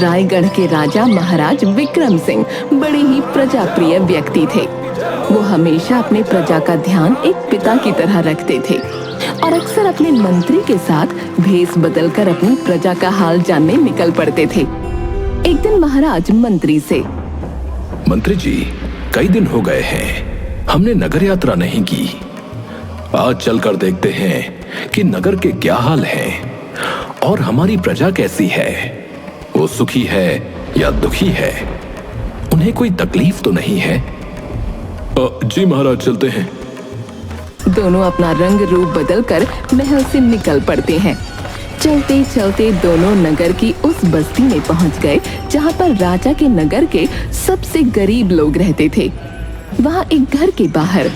रायगढ़ के राजा महाराज विक्रम सिंह बड़े ही प्रजाप्रिय व्यक्ति थे। वो हमेशा अपने प्रजा का ध्यान एक पिता की तरह रखते थे और अक्सर अपने मंत्री के साथ भेष बदलकर अपनी प्रजा का हाल जानने निकल पड़ते थे। एक दिन महाराज मंत्री से, मंत्री जी, कई दिन हो गए हैं, हमने नगर यात्रा नहीं की। आज चलकर देखते हैं कि नगर के क्या हाल हैं और हमारी प्रजा कैसी है। वो सुखी है या दुखी है, उन्हें कोई तकलीफ तो नहीं है। जी महाराज, चलते हैं। दोनों अपना रंग रूप बदलकर महल से निकल पड़ते हैं। चलते चलते दोनों नगर की उस बस्ती में पहुंच गए जहां पर राजा के नगर के सबसे गरीब लोग रहते थे। वहां एक घर के बाहर,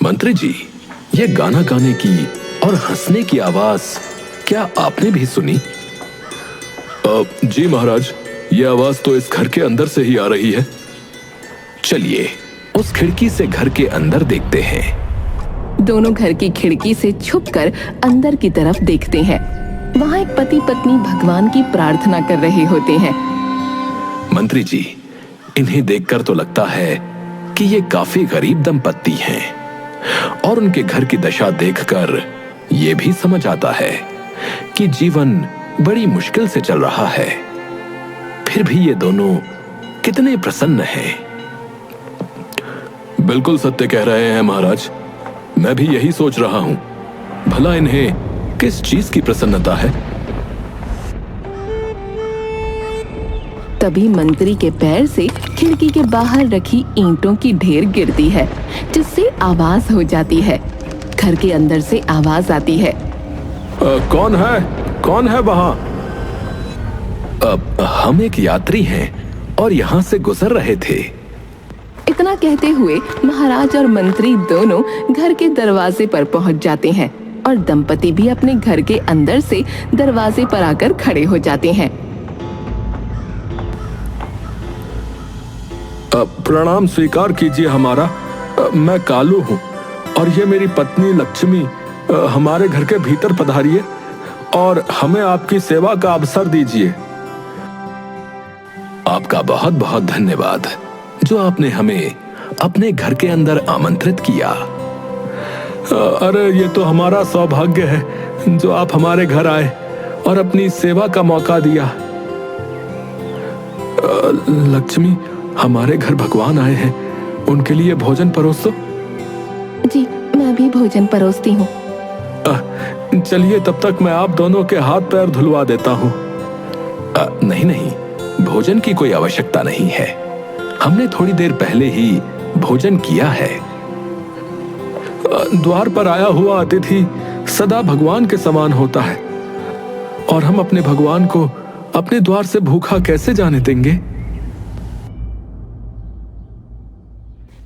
मंत्री जी, ये गाना गाने की और हंसने की आवाज क्या आपने भी सुनी? जी महाराज, ये आवाज तो इस घर के अंदर से ही आ रही है। चलिए उस खिड़की से घर के अंदर देखते हैं। दोनों घर की खिड़की से छुपकर अंदर की तरफ देखते हैं। वहां एक पति पत्नी भगवान की प्रार्थना कर रहे होते हैं। मंत्री जी, इन्हें देखकर तो लगता है कि ये काफी गरीब दंपत्ति हैं और उनके घर की दशा देखकर ये भी समझ आता है कि जीवन बड़ी मुश्किल से चल रहा है। फिर भी ये दोनों कितने प्रसन्न हैं। बिल्कुल सत्य कह रहे हैं महाराज, मैं भी यही सोच रहा हूं। भला इन्हें किस चीज की प्रसन्नता है? तभी मंत्री के पैर से खिड़की के बाहर रखी ईंटों की ढेर गिरती है, जिससे आवाज हो जाती है। घर के अंदर से आवाज आती है, कौन है? कौन है वहां? हम एक यात्री हैं और यहाँ से गुजर रहे थे। इतना कहते हुए महाराज और मंत्री दोनों घर के दरवाजे पर पहुंच जाते हैं और दंपति भी अपने घर के अंदर से दरवाजे पर आकर खड़े हो जाते हैं। प्रणाम स्वीकार कीजिए हमारा। मैं कालू हूँ और ये मेरी पत्नी लक्ष्मी हमारे घर के भीतर पधारिए और हमें आपकी सेवा का अवसर दीजिए। आपका बहुत बहुत धन्यवाद जो आपने हमें अपने घर के अंदर आमंत्रित किया। अरे ये तो हमारा सौभाग्य है जो आप हमारे घर आए और अपनी सेवा का मौका दिया। लक्ष्मी, हमारे घर भगवान आए हैं, उनके लिए भोजन परोसो। जी, मैं भी भोजन परोसती हूँ। चलिए तब तक मैं आप दोनों के हाथ पैर धुलवा देता हूँ। नहीं नहीं, भोजन की कोई आवश्यकता नहीं है, हमने थोड़ी देर पहले ही भोजन किया है। द्वार पर आया हुआ अतिथि सदा भगवान के समान होता है और हम अपने भगवान को अपने द्वार से भूखा कैसे जाने देंगे?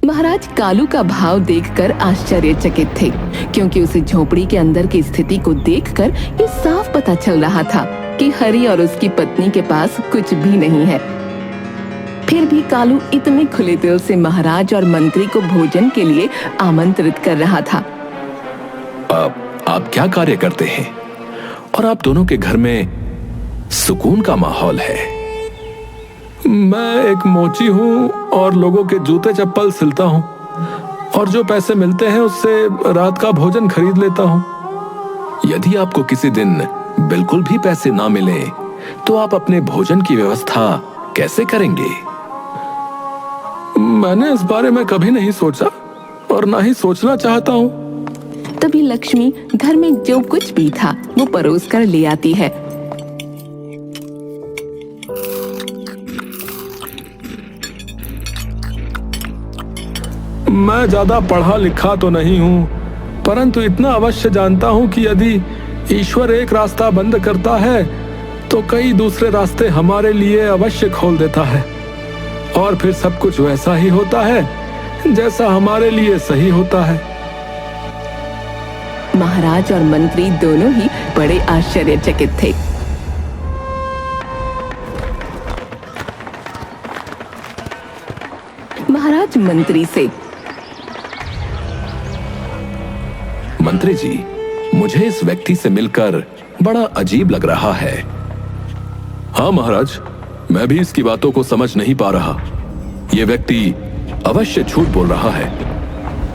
महाराज कालू का भाव देखकर आश्चर्यचकित थे, क्योंकि उसे झोपड़ी के अंदर की स्थिति को देखकर ये साफ पता चल रहा था कि हरि और उसकी पत्नी के पास कुछ भी नहीं है। फिर भी कालू इतने खुले दिल से महाराज और मंत्री को भोजन के लिए आमंत्रित कर रहा था। आप क्या कार्य करते हैं और आप दोनों के घर में सुकून का माहौल है? मैं एक मोची हूँ और लोगों के जूते चप्पल सिलता हूँ और जो पैसे मिलते हैं उससे रात का भोजन खरीद लेता हूँ। यदि आपको किसी दिन बिल्कुल भी पैसे ना मिले तो आप अपने भोजन की व्यवस्था कैसे करेंगे? मैंने इस बारे में कभी नहीं सोचा और ना ही सोचना चाहता हूँ। तभी लक्ष्मी घर में जो कुछ भी था वो परोस कर ले आती है। मैं ज्यादा पढ़ा लिखा तो नहीं हूँ, परंतु इतना अवश्य जानता हूँ कि यदि ईश्वर एक रास्ता बंद करता है तो कई दूसरे रास्ते हमारे लिए अवश्य खोल देता है और फिर सब कुछ वैसा ही होता है जैसा हमारे लिए सही होता है। महाराज और मंत्री दोनों ही बड़े आश्चर्यचकित थे। महाराज मंत्री से, मंत्री जी, मुझे इस व्यक्ति से मिलकर बड़ा अजीब लग रहा है। हाँ महाराज, मैं भी इसकी बातों को समझ नहीं पा रहा। यह व्यक्ति अवश्य झूठ बोल रहा है।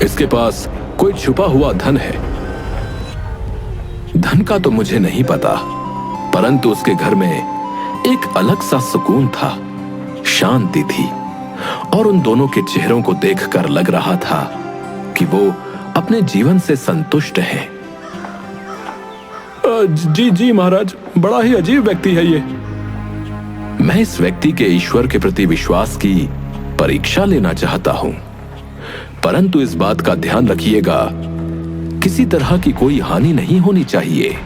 इसके पास कोई छुपा हुआ धन है। धन का तो मुझे नहीं पता, परंतु उसके घर में एक अलग सा सुकून था, शांति थी, और उन दोनों के चेहरों को देखकर लग रहा था कि वो अपने जीवन से संतुष्ट हैं। जी जी महाराज, बड़ा ही अजीब व्यक्ति है ये। मैं इस व्यक्ति के ईश्वर के प्रति विश्वास की परीक्षा लेना चाहता हूं, परंतु इस बात का ध्यान रखिएगा, किसी तरह की कोई हानि नहीं होनी चाहिए।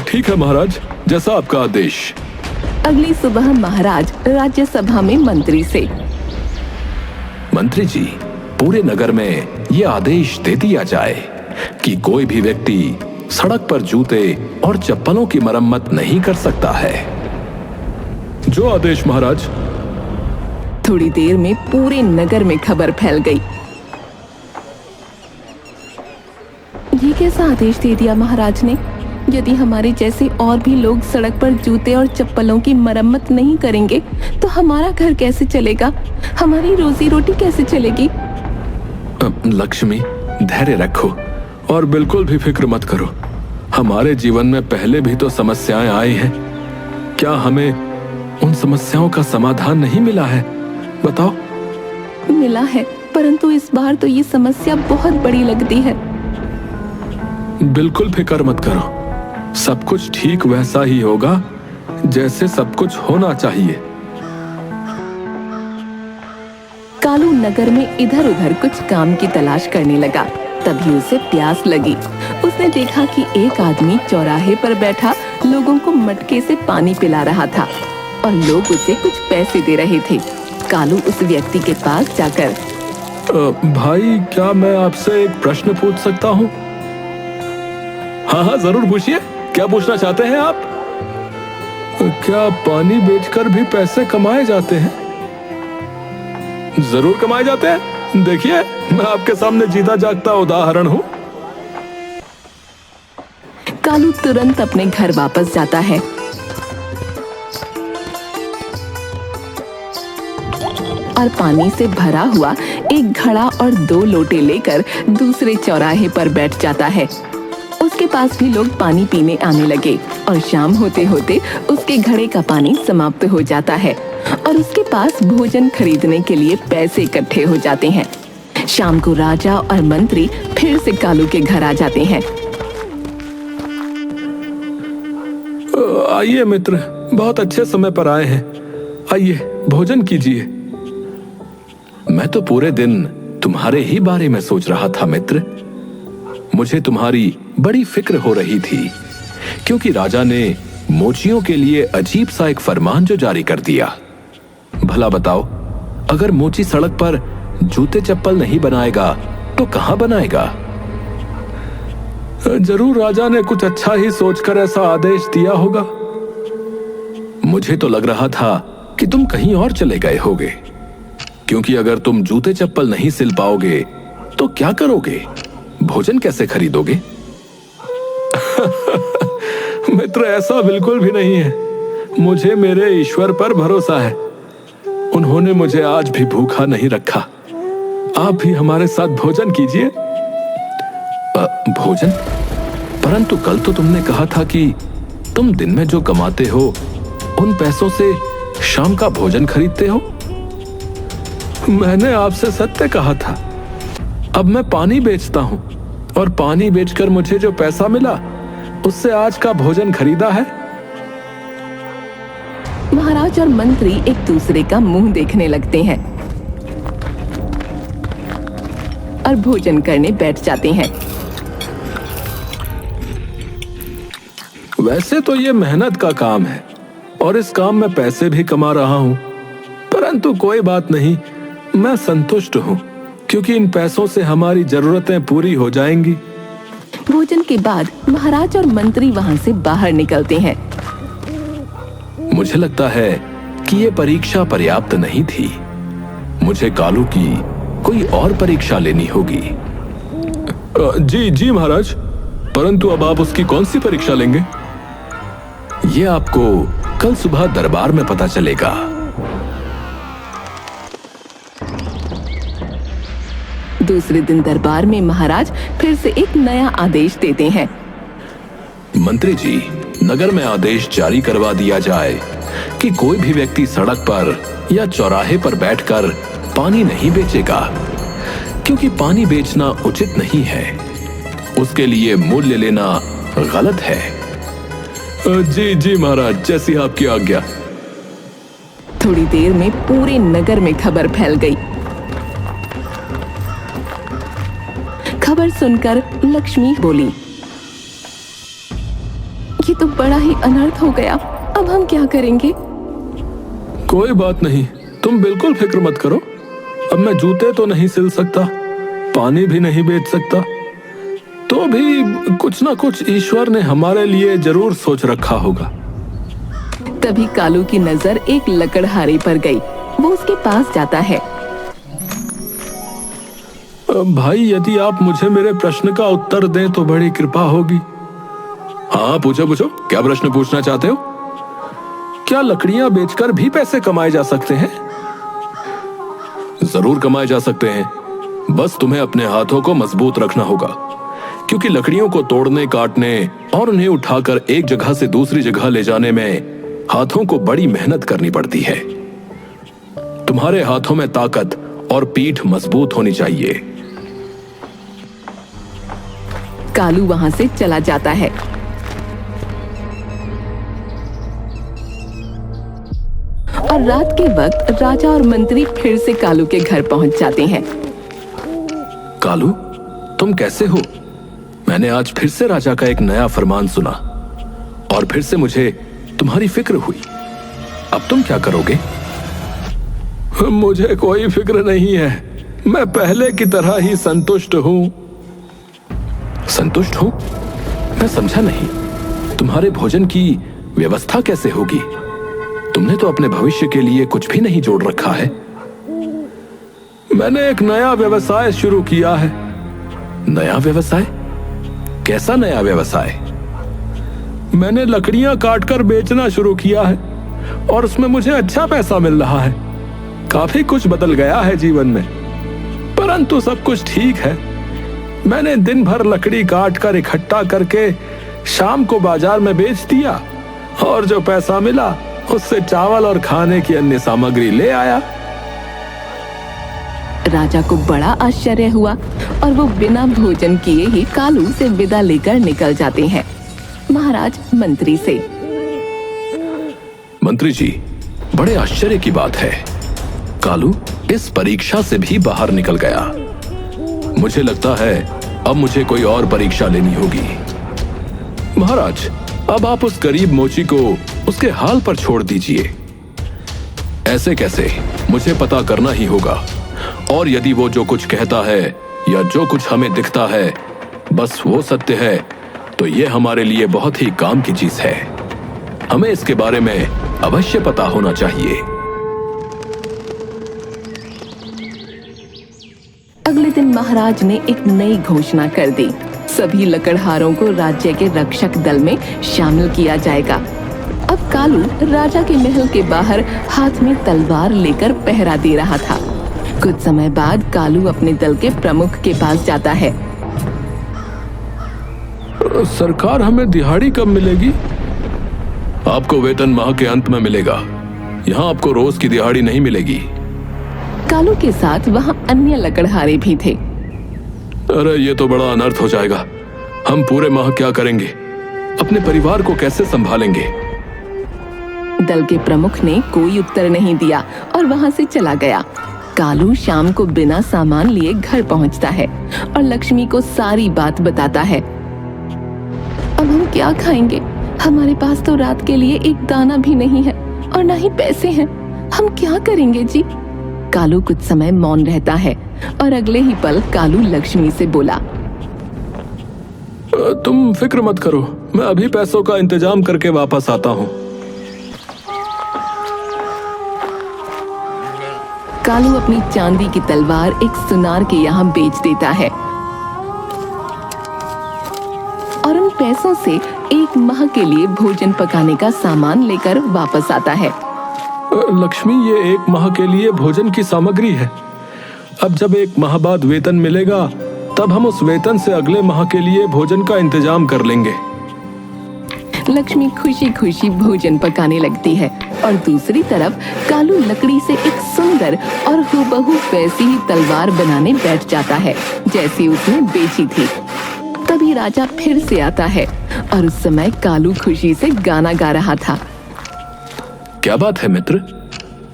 ठीक है महाराज, जैसा आपका आदेश। अगली सुबह महाराज राज्यसभा में मंत्री से, मंत्री जी, पूरे नगर में यह आदेश दे दिया जाए कि कोई भी व्यक्ति सड़क पर जूते और चप्पलों की मरम्मत नहीं कर सकता है। जो आदेश महाराज। थोड़ी देर में पूरे नगर में खबर फैल गई। ये कैसा आदेश दे दिया महाराज ने? यदि हमारे जैसे और भी लोग सड़क पर जूते और चप्पलों की मरम्मत नहीं करेंगे तो हमारा घर कैसे चलेगा? हमारी रोजी रोटी कैसे चलेगी? लक्ष्मी, धैर्य रखो और बिल्कुल भी फिक्र मत करो। हमारे जीवन में पहले भी तो समस्याएं आई हैं। क्या हमें उन समस्याओं का समाधान नहीं मिला है? बताओ। मिला है, परंतु इस बार तो ये समस्या बहुत बड़ी लगती है। बिल्कुल फिक्र मत करो, सब कुछ ठीक वैसा ही होगा जैसे सब कुछ होना चाहिए। कालू नगर में इधर उधर कुछ काम की तलाश करने लगा। तभी उसे प्यास लगी। उसने देखा कि एक आदमी चौराहे पर बैठा लोगों को मटके से पानी पिला रहा था और लोग उसे कुछ पैसे दे रहे थे। कालू उस व्यक्ति के पास जाकर, भाई, क्या मैं आपसे एक प्रश्न पूछ सकता हूँ? हाँ हाँ, जरूर पूछिए। क्या पूछना चाहते हैं आप? क्या पानी बेचकर भी पैसे कमाए जाते हैं? जरूर कमाए जाते हैं। देखिए, मैं आपके सामने जीता जागता उदाहरण हूँ। कालू तुरंत अपने घर वापस जाता है और पानी से भरा हुआ एक घड़ा और 2 लोटे लेकर दूसरे चौराहे पर बैठ जाता है। उसके पास भी लोग पानी पीने आने लगे और शाम होते होते उसके घड़े का पानी समाप्त हो जाता है और उसके पास भोजन खरीदने के लिए पैसे इकट्ठे हो जाते हैं। शाम को राजा और मंत्री फिर से कालू के घर आ जाते हैं। आइए मित्र, बहुत अच्छे समय पर आए हैं। आइए, भोजन कीजिए। मैं तो पूरे दिन तुम्हारे ही बारे में सोच रहा था मित्र। मुझे तुम्हारी बड़ी फिक्र हो रही थी, क्योंकि राजा ने मोचियों के लिए अजीब सा एक फरमान जो जारी कर दिया। भला बताओ, अगर मोची सड़क पर जूते चप्पल नहीं बनाएगा तो कहां बनाएगा? जरूर राजा ने कुछ अच्छा ही सोचकर ऐसा आदेश दिया होगा। मुझे तो लग रहा था कि तुम कहीं और चले गए होगे, क्योंकि अगर तुम जूते चप्पल नहीं सिल पाओगे तो क्या करोगे? भोजन कैसे खरीदोगे? मित्र, ऐसा बिल्कुल भी नहीं है। मुझे मेरे ईश्वर पर भरोसा है। उन्होंने मुझे आज भी भूखा नहीं रखा। आप भी हमारे साथ भोजन कीजिए। भोजन? परंतु कल तो तुमने कहा था कि तुम दिन में जो कमाते हो उन पैसों से शाम का भोजन खरीदते हो। मैंने आपसे सत्य कहा था। अब मैं पानी बेचता हूं और पानी बेचकर मुझे जो पैसा मिला उससे आज का भोजन खरीदा है। महाराज और मंत्री एक दूसरे का मुंह देखने लगते हैं और भोजन करने बैठ जाते हैं। वैसे तो ये मेहनत का काम है और इस काम में पैसे भी कमा रहा हूं, परंतु कोई बात नहीं, मैं संतुष्ट हूं, क्योंकि इन पैसों से हमारी जरूरतें पूरी हो जाएंगी। भोजन के बाद महाराज और मंत्री वहां से बाहर निकलते हैं। मुझे लगता है कि ये परीक्षा पर्याप्त नहीं थी। मुझे कालू की कोई और परीक्षा लेनी होगी। जी जी महाराज, परंतु अब आप उसकी कौन सी परीक्षा लेंगे? ये आपको कल सुबह दरबार में पता चलेगा। दूसरे दिन दरबार में महाराज फिर से एक नया आदेश देते हैं। मंत्री जी, नगर में आदेश जारी करवा दिया जाए कि कोई भी व्यक्ति सड़क पर या चौराहे पर बैठकर पानी नहीं बेचेगा, क्योंकि पानी बेचना उचित नहीं है। उसके लिए मूल्य लेना गलत है। जी जी महाराज, जैसी आपकी आज्ञा। थोड़ी देर में पूरे नगर में खबर फैल गई। खबर सुनकर लक्ष्मी बोली, ये तो बड़ा ही अनर्थ हो गया, अब हम क्या करेंगे? कोई बात नहीं, तुम बिल्कुल फिक्र मत करो। अब मैं जूते तो नहीं सिल सकता, पानी भी नहीं बेच सकता, तो भी कुछ ना कुछ ईश्वर ने हमारे लिए जरूर सोच रखा होगा। तभी कालू की नजर एक लकड़हारे पर गई। वो उसके पास जाता है। भाई, यदि आप मुझे मेरे प्रश्न का उत्तर दें तो बड़ी कृपा होगी। हाँ, पूछो पूछो, क्या प्रश्न पूछना चाहते हो? क्या लकड़ियां बेचकर भी पैसे कमाए जा सकते हैं? जरूर कमाए जा सकते हैं, बस तुम्हें अपने हाथों को मजबूत रखना होगा, क्योंकि लकड़ियों को तोड़ने, काटने और उन्हें उठाकर एक जगह से दूसरी जगह ले जाने में हाथों को बड़ी मेहनत करनी पड़ती है। तुम्हारे हाथों में ताकत और पीठ मजबूत होनी चाहिए। कालू वहां से चला जाता है। और रात के वक्त राजा और मंत्री फिर से कालू के घर पहुंच जाते हैं। कालू, तुम कैसे हो? मैंने आज फिर से राजा का एक नया फरमान सुना और फिर से मुझे तुम्हारी फिक्र हुई। अब तुम क्या करोगे? मुझे कोई फिक्र नहीं है, मैं पहले की तरह ही संतुष्ट हूं। संतुष्ट हो? मैं समझा नहीं। तुम्हारे भोजन की व्यवस्था कैसे होगी? तुमने तो अपने भविष्य के लिए कुछ भी नहीं जोड़ रखा है। मैंने एक नया व्यवसाय शुरू किया है। नया व्यवसाय? कैसा नया व्यवसाय? मैंने लकड़ियां काटकर बेचना शुरू किया है और उसमें मुझे अच्छा पैसा मिल रहा है। काफी कुछ बदल गया है जीवन में, परंतु सब कुछ ठीक है। मैंने दिन भर लकड़ी काटकर इकट्ठा करके शाम को बाजार में बेच दिया और जो पैसा मिला उससे चावल और खाने की अन्य सामग्री ले आया। राजा को बड़ा आश्चर्य हुआ और वो बिना भोजन किए ही कालू से विदा लेकर निकल जाते हैं। महाराज मंत्री से, मंत्री जी, बड़े आश्चर्य की बात है, कालू इस परीक्षा से भी बाहर निकल गया। मुझे लगता है अब मुझे कोई और परीक्षा लेनी होगी। महाराज, अब आप उस गरीब मोची को उसके हाल पर छोड़ दीजिए। ऐसे कैसे? मुझे पता करना ही होगा, और यदि वो जो कुछ कहता है या जो कुछ हमें दिखता है बस वो सत्य है, तो ये हमारे लिए बहुत ही काम की चीज है। हमें इसके बारे में अवश्य पता होना चाहिए। अगले दिन महाराज ने एक नई घोषणा कर दी। सभी लकड़हारों को राज्य के रक्षक दल में शामिल किया जाएगा। अब कालू राजा के महल के बाहर हाथ में तलवार लेकर पहरा दे रहा था। कुछ समय बाद कालू अपने दल के प्रमुख के पास जाता है। सरकार, हमें दिहाड़ी कब मिलेगी? आपको वेतन माह के अंत में मिलेगा। यहाँ आपको रोज की दिहाड़ी नहीं मिलेगी। कालू के साथ वहाँ अन्य लकड़हारे भी थे। अरे ये तो बड़ा अनर्थ हो जाएगा। हम पूरे माह क्या करेंगे? अपने परिवार को कैसे संभालेंगे? दल के प्रमुख ने कोई उत्तर नहीं दिया और वहाँ से चला गया। कालू शाम को बिना सामान लिए घर पहुँचता है और लक्ष्मी को सारी बात बताता है। अब हम क्या खाएंगे? हमारे पास तो रात के लिए एक दाना भी नहीं है और ना ही पैसे हैं। हम क्या करेंगे जी? कालू कुछ समय मौन रहता है और अगले ही पल कालू लक्ष्मी से बोला, तुम फिक्र मत करो, मैं अभी पैसों का इंतजाम करके वापस आता हूँ। कालू अपनी चांदी की तलवार एक सुनार के यहाँ बेच देता है और पैसों से 1 माह के लिए भोजन पकाने का सामान लेकर वापस आता है। लक्ष्मी, ये 1 माह के लिए भोजन की सामग्री है। अब जब 1 माह बाद वेतन मिलेगा तब हम उस वेतन से अगले माह के लिए भोजन का इंतजाम कर लेंगे। लक्ष्मी खुशी खुशी भोजन पकाने लगती है और दूसरी तरफ कालू लकड़ी से एक सुंदर और हूबहू वैसी ही तलवार बनाने बैठ जाता है जैसी उसने बेची थी। तभी राजा फिर से आता है और उस समय कालू खुशी से गाना गा रहा था। क्या बात है मित्र,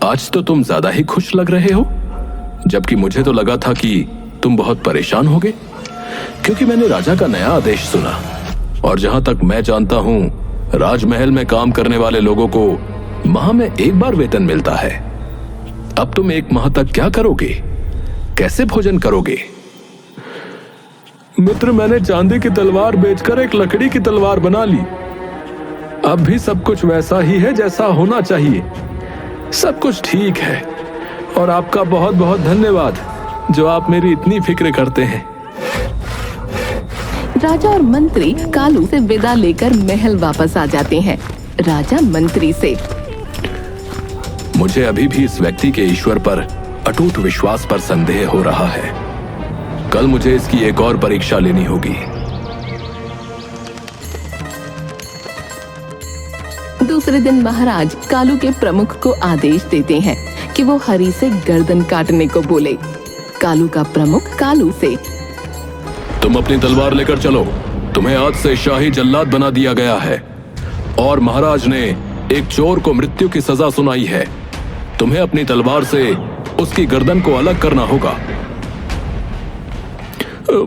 आज तो तुम ज्यादा ही खुश लग रहे हो, जबकि मुझे तो लगा था कि तुम बहुत परेशान होगे, क्योंकि मैंने राजा का नया आदेश सुना और जहां तक मैं जानता हूं राजमहल में काम करने वाले लोगों को माह में 1 बार वेतन मिलता है। अब तुम 1 माह तक क्या करोगे? कैसे भोजन करोगे? मित्र, मैंने चांदी की तलवार बेचकर एक लकड़ी की तलवार बना ली। अब भी सब कुछ वैसा ही है जैसा होना चाहिए। सब कुछ ठीक है और आपका बहुत बहुत धन्यवाद जो आप मेरी इतनी फिक्र करते हैं। राजा और मंत्री कालू से विदा लेकर महल वापस आ जाते हैं। राजा मंत्री से, मुझे अभी भी इस व्यक्ति के ईश्वर पर अटूट विश्वास पर संदेह हो रहा है। कल मुझे इसकी एक और परीक्षा लेनी होगी। दूसरे दिन महाराज कालू के प्रमुख को आदेश देते हैं कि वो हरी से गर्दन काटने को बोले। कालू का प्रमुख कालू से, तुम अपनी तलवार लेकर चलो। तुम्हें आज से शाही जल्लाद बना दिया गया है और महाराज ने एक चोर को मृत्यु की सजा सुनाई है। तुम्हें अपनी तलवार से उसकी गर्दन को अलग करना होगा।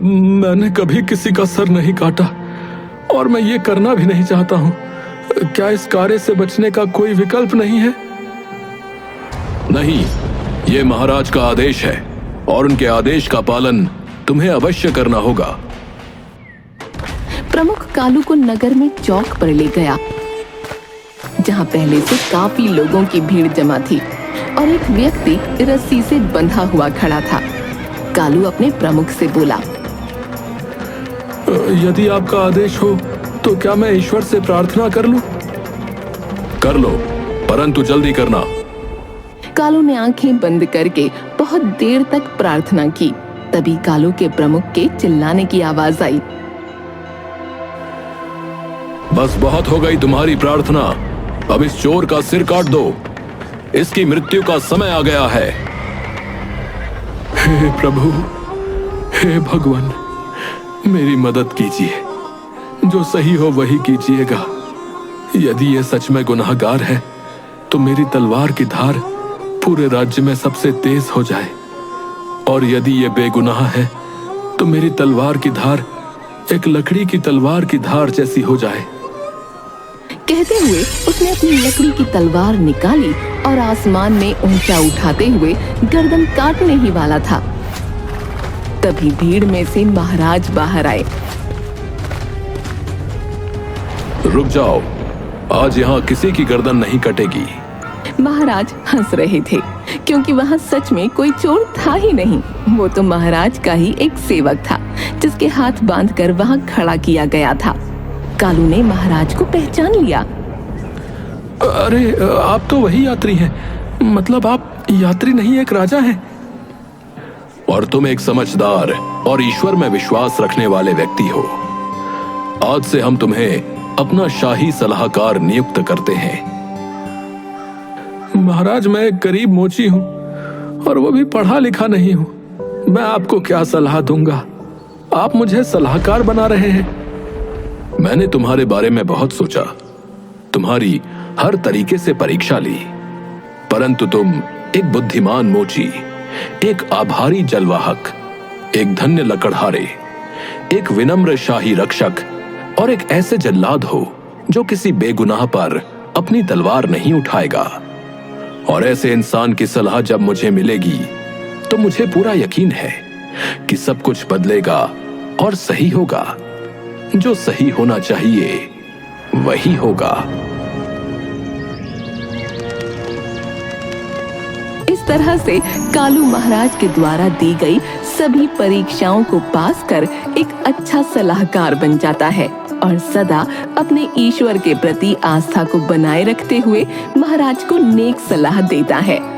मैंने कभी किसी का सर नहीं काटा और मैं ये करना भी नहीं चाहता हूँ। क्या इस कार्य से बचने का कोई विकल्प नहीं है? नहीं, ये महाराज का आदेश है और उनके आदेश का पालन तुम्हें अवश्य करना होगा। प्रमुख कालू को नगर में चौक पर ले गया जहां पहले से काफी लोगों की भीड़ जमा थी और एक व्यक्ति रस्सी से बंधा हुआ खड़ा था। कालू अपने प्रमुख से बोला, यदि आपका आदेश हो तो क्या मैं ईश्वर से प्रार्थना कर लूं? कर लो, परंतु जल्दी करना। कालू ने आंखें बंद करके बहुत देर तक प्रार्थना की। तभी कालू के प्रमुख के चिल्लाने की आवाज आई, बस बहुत हो गई तुम्हारी प्रार्थना। अब इस चोर का सिर काट दो। इसकी मृत्यु का समय आ गया है। हे प्रभु, हे भगवान, मेरी मदद कीजिए। जो सही हो वही कीजिएगा। यदि ये सच में गुनाहगार है तो मेरी तलवार की धार पूरे राज्य में सबसे तेज हो जाए, और यदि ये बेगुनाह है तो मेरी तलवार की धार एक लकड़ी की तलवार की धार जैसी हो जाए। कहते हुए उसने अपनी लकड़ी की तलवार निकाली और आसमान में ऊंचा उठाते हुए गर्दन काटने ही वाला था। तभी भीड़ में से महाराज बाहर आए। रुक जाओ, आज यहाँ किसी की गर्दन नहीं कटेगी। महाराज हंस रहे थे क्योंकि वहाँ सच में कोई चोर था ही नहीं। वो तो महाराज का ही एक सेवक था जिसके हाथ बांधकर वहाँ खड़ा किया गया था। कालू ने महाराज को पहचान लिया। अरे, आप तो वही यात्री हैं। मतलब आप यात्री नहीं, एक राजा हैं। और तुम एक समझदार और ईश्वर में विश्वास रखने वाले व्यक्ति हो। आज से हम तुम्हें अपना शाही सलाहकार नियुक्त करते हैं। महाराज, मैं एक गरीब मोची हूँ और वो भी पढ़ा लिखा नहीं हूँ। मैं आपको क्या सलाह दूंगा? आप मुझे सलाहकार बना रहे हैं। मैंने तुम्हारे बारे में बहुत सोचा, तुम्हारी हर तरीके से परीक्षा ली, परंतु तुम एक बुद्धिमान मोची, एक आभारी जलवाहक, एक धन्य लकड़हारे, एक विनम्र शाही रक्षक और एक ऐसे जल्लाद हो जो किसी बेगुनाह पर अपनी तलवार नहीं उठाएगा। और ऐसे इंसान की सलाह जब मुझे मिलेगी तो मुझे पूरा यकीन है कि सब कुछ बदलेगा और सही होगा। जो सही होना चाहिए वही होगा। इस तरह से कालू महाराज के द्वारा दी गई सभी परीक्षाओं को पास कर एक अच्छा सलाहकार बन जाता है। और सदा अपने ईश्वर के प्रति आस्था को बनाए रखते हुए महाराज को नेक सलाह देता है।